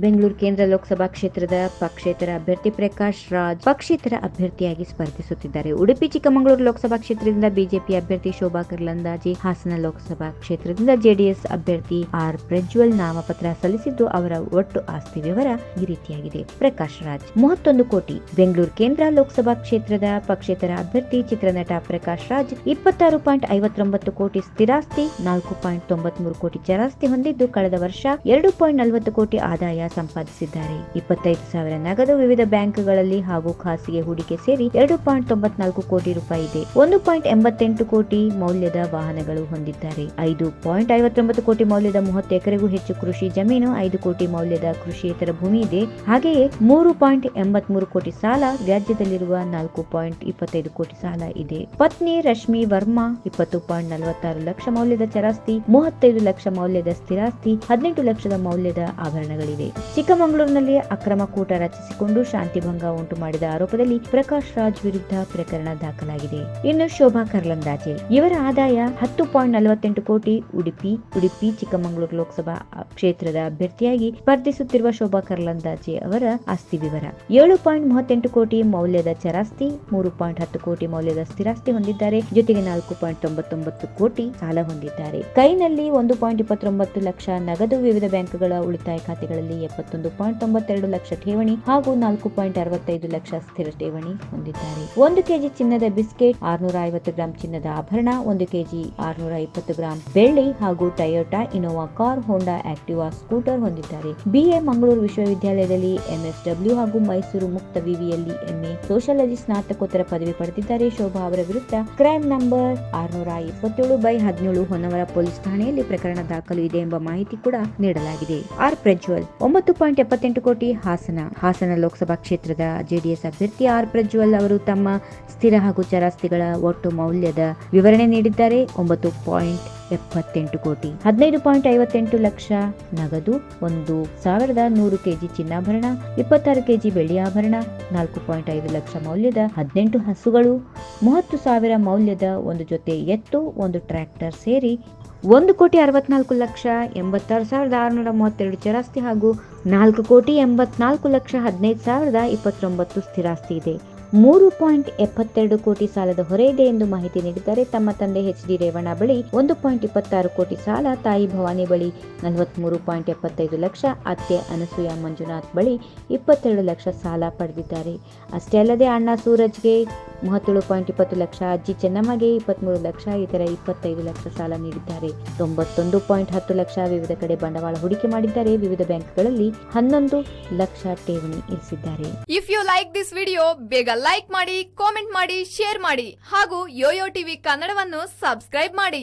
ಬೆಂಗಳೂರು ಕೇಂದ್ರ ಲೋಕಸಭಾ ಕ್ಷೇತ್ರದ ಪಕ್ಷೇತರ ಅಭ್ಯರ್ಥಿ ಪ್ರಕಾಶ್ ರಾಜ್ ಪಕ್ಷೇತರ ಅಭ್ಯರ್ಥಿಯಾಗಿ ಸ್ಪರ್ಧಿಸುತ್ತಿದ್ದಾರೆ. ಉಡುಪಿ ಚಿಕ್ಕಮಗಳೂರು ಲೋಕಸಭಾ ಕ್ಷೇತ್ರದಿಂದ ಬಿಜೆಪಿ ಅಭ್ಯರ್ಥಿ ಶೋಭಾ ಕರ್ಲಂದಾಜೆ, ಹಾಸನ ಲೋಕಸಭಾ ಕ್ಷೇತ್ರದಿಂದ ಜೆಡಿಎಸ್ ಅಭ್ಯರ್ಥಿ ಆರ್ ಪ್ರಜ್ವಲ್ ನಾಮಪತ್ರ ಸಲ್ಲಿಸಿದ್ದು, ಅವರ ಒಟ್ಟು ಆಸ್ತಿ ವಿವರ ಈ ರೀತಿಯಾಗಿದೆ. ಪ್ರಕಾಶ್ ರಾಜ್ 31 ಕೋಟಿ. ಬೆಂಗಳೂರು ಕೇಂದ್ರ ಲೋಕಸಭಾ ಕ್ಷೇತ್ರದ ಪಕ್ಷೇತರ ಅಭ್ಯರ್ಥಿ ಚಿತ್ರನಟ ಪ್ರಕಾಶ್ ರಾಜ್ 26.59 ಕೋಟಿ ಸ್ಥಿರಾಸ್ತಿ, 4.93 ಕೋಟಿ ಚರಾಸ್ತಿ ಹೊಂದಿದ್ದು, ಕಳೆದ ವರ್ಷ 2.40 ಕೋಟಿ ಆದಾಯ ಸಂಪಾದಿಸಿದ್ದಾರೆ. 25,000 ನಗದು, ವಿವಿಧ ಬ್ಯಾಂಕ್ಗಳಲ್ಲಿ ಹಾಗೂ ಖಾಸಗಿ ಹೂಡಿಕೆ ಸೇರಿ 2.94 ಕೋಟಿ ರೂಪಾಯಿ ಇದೆ. 1.88 ಕೋಟಿ ಮೌಲ್ಯದ ವಾಹನಗಳು ಹೊಂದಿದ್ದಾರೆ. 5.59 ಕೋಟಿ ಮೌಲ್ಯದ 30 ಎಕರೆಗೂ ಹೆಚ್ಚು ಕೃಷಿ ಜಮೀನು, 5 ಕೋಟಿ ಮೌಲ್ಯದ ಕೃಷಿಯೇತರ ಭೂಮಿ ಇದೆ. ಹಾಗೆಯೇ 3.83 ಕೋಟಿ ಸಾಲ, ವ್ಯಾಜ್ಯದಲ್ಲಿರುವ 4.25 ಕೋಟಿ ಸಾಲ ಇದೆ. ಪತ್ನಿ ರಶ್ಮಿ ವರ್ಮಾ 20.46 ಲಕ್ಷ ಮೌಲ್ಯದ ಚರಾಸ್ತಿ, 35 ಲಕ್ಷ ಮೌಲ್ಯದ ಸ್ಥಿರಾಸ್ತಿ, 18 ಲಕ್ಷದ ಮೌಲ್ಯದ ಆಭರಣಗಳಿವೆ. ಚಿಕ್ಕಮಗಳೂರಿನಲ್ಲಿ ಅಕ್ರಮ ಕೂಟ ರಚಿಸಿಕೊಂಡು ಶಾಂತಿಭಂಗ ಉಂಟು ಮಾಡಿದ ಆರೋಪದಲ್ಲಿ ಪ್ರಕಾಶ್ ರಾಜ್ ವಿರುದ್ಧ ಪ್ರಕರಣ ದಾಖಲಾಗಿದೆ. ಇನ್ನು ಶೋಭಾ ಕರ್ಲಂದಾಜೆ, ಇವರ ಆದಾಯ 10.48 ಕೋಟಿ. ಉಡುಪಿ ಚಿಕ್ಕಮಗಳೂರು ಲೋಕಸಭಾ ಕ್ಷೇತ್ರದ ಅಭ್ಯರ್ಥಿಯಾಗಿ ಸ್ಪರ್ಧಿಸುತ್ತಿರುವ ಶೋಭಾ ಕರ್ಲಂದಾಜೆ ಅವರ ಆಸ್ತಿ ವಿವರ 7.38 ಕೋಟಿ ಮೌಲ್ಯದ ಚರಾಸ್ತಿ, 3.10 ಕೋಟಿ ಮೌಲ್ಯದ ಸ್ಥಿರಾಸ್ತಿ ಹೊಂದಿದ್ದಾರೆ. ಜೊತೆಗೆ 4.99 ಕೋಟಿ ಸಾಲ ಹೊಂದಿದ್ದಾರೆ. ಕೈನಲ್ಲಿ 1.29 ಲಕ್ಷ ನಗದು, ವಿವಿಧ ಬ್ಯಾಂಕ್ಗಳ ಉಳಿತಾಯ ಖಾತೆಗಳಲ್ಲಿ 71.92 ಲಕ್ಷ ಠೇವಣಿ ಹಾಗೂ 4.65 ಲಕ್ಷ ಸ್ಥಿರ ಠೇವಣಿ ಹೊಂದಿದ್ದಾರೆ. 1 ಕೆಜಿ ಚಿನ್ನದ ಬಿಸ್ಕೆಟ್, 650 ಗ್ರಾಂ ಚಿನ್ನದ ಆಭರಣ, 1 ಕೆಜಿ 620 ಗ್ರಾಂ ಬೆಳ್ಳಿ ಹಾಗೂ ಟೊಯೋಟಾ ಇನೋವಾ ಕಾರ್, ಹೋಂಡಾ ಆಕ್ಟಿವಾ ಸ್ಕೂಟರ್ ಹೊಂದಿದ್ದಾರೆ. BA ಮಂಗಳೂರು ವಿಶ್ವವಿದ್ಯಾಲಯದಲ್ಲಿ MSW ಹಾಗೂ ಮೈಸೂರು ಮುಕ್ತ ವಿವಿಯಲ್ಲಿ MA ಸೋಷಿಯಾಲಜಿ ಸ್ನಾತಕೋತ್ತರ ಪದವಿ ಪಡೆದಿದ್ದಾರೆ. ಶೋಭಾ ಅವರ ವಿರುದ್ಧ ಕ್ರೈಮ್ ನಂಬರ್ 627/17 ಹೊನ್ನವರ ಪೊಲೀಸ್ ಠಾಣೆಯಲ್ಲಿ ಪ್ರಕರಣ ದಾಖಲು ಇದೆ ಎಂಬ ಮಾಹಿತಿ ಕೂಡ ನೀಡಲಾಗಿದೆ. ಆರ್ ಪ್ರಜ್ವಲ್ 9.78 ಕೋಟಿ. ಹಾಸನ ಲೋಕಸಭಾ ಕ್ಷೇತ್ರದ ಜೆಡಿಎಸ್ ಅಭ್ಯರ್ಥಿ ಆರ್ ಪ್ರಜ್ವಲ್ ಅವರು ತಮ್ಮ ಸ್ಥಿರ ಹಾಗೂ ಚರಾಸ್ತಿಗಳ ಒಟ್ಟು ಮೌಲ್ಯದ ವಿವರಣೆ ನೀಡಿದ್ದಾರೆ. 9.78 ಕೋಟಿ, 15.58 ಲಕ್ಷ ನಗದು, 1,100 ಕೆಜಿ ಚಿನ್ನಾಭರಣ, 26 ಕೆಜಿ ಬೆಳ್ಳಿ ಆಭರಣ, 4.5 ಲಕ್ಷ ಮೌಲ್ಯದ 18 ಹಸುಗಳು, 30,000 ಮೌಲ್ಯದ 1 ಜೊತೆ ಎತ್ತು, 1 ಟ್ರ್ಯಾಕ್ಟರ್ ಸೇರಿ 1,64,86,632 ಚರಾಸ್ತಿ ಹಾಗೂ 4,84,15,029 ಸ್ಥಿರಾಸ್ತಿ ಇದೆ. 3.72 ಕೋಟಿ ಸಾಲದ ಹೊರೆ ಇದೆ ಎಂದು ಮಾಹಿತಿ ನೀಡಿದ್ದಾರೆ. ತಮ್ಮ ತಂದೆ HD ರೇವಣ್ಣ ಬಳಿ 1.26 ಕೋಟಿ ಸಾಲ, ತಾಯಿ ಭವಾನಿ ಬಳಿ 43.75 ಲಕ್ಷ, ಅತ್ತೆ ಅನಸೂಯ ಮಂಜುನಾಥ್ ಬಳಿ 22 ಲಕ್ಷ ಸಾಲ ಪಡೆದಿದ್ದಾರೆ. ಅಷ್ಟೇ ಅಲ್ಲದೆ ಅಣ್ಣ ಸೂರಜ್ಗೆ 37.20 ಲಕ್ಷ, ಅಜ್ಜಿ ಚೆನ್ನಮ್ಮಗೆ 23 ಲಕ್ಷ, ಇತರ 25 ಲಕ್ಷ ಸಾಲ ನೀಡಿದ್ದಾರೆ. 91.10 ಲಕ್ಷ ವಿವಿಧ ಕಡೆ ಬಂಡವಾಳ ಹೂಡಿಕೆ ಮಾಡಿದ್ದಾರೆ. ವಿವಿಧ ಬ್ಯಾಂಕ್ಗಳಲ್ಲಿ 11 ಲಕ್ಷ ಠೇವಣಿ ಇರಿಸಿದ್ದಾರೆ. If you like this video, ಬೇಗ ಲೈಕ್ ಮಾಡಿ, ಕಾಮೆಂಟ್ ಮಾಡಿ, ಶೇರ್ ಮಾಡಿ ಹಾಗೂ ಯೋಯೋ ಟಿವಿ ಕನ್ನಡವನ್ನು ಸಬ್ಸ್ಕ್ರೈಬ್ ಮಾಡಿ.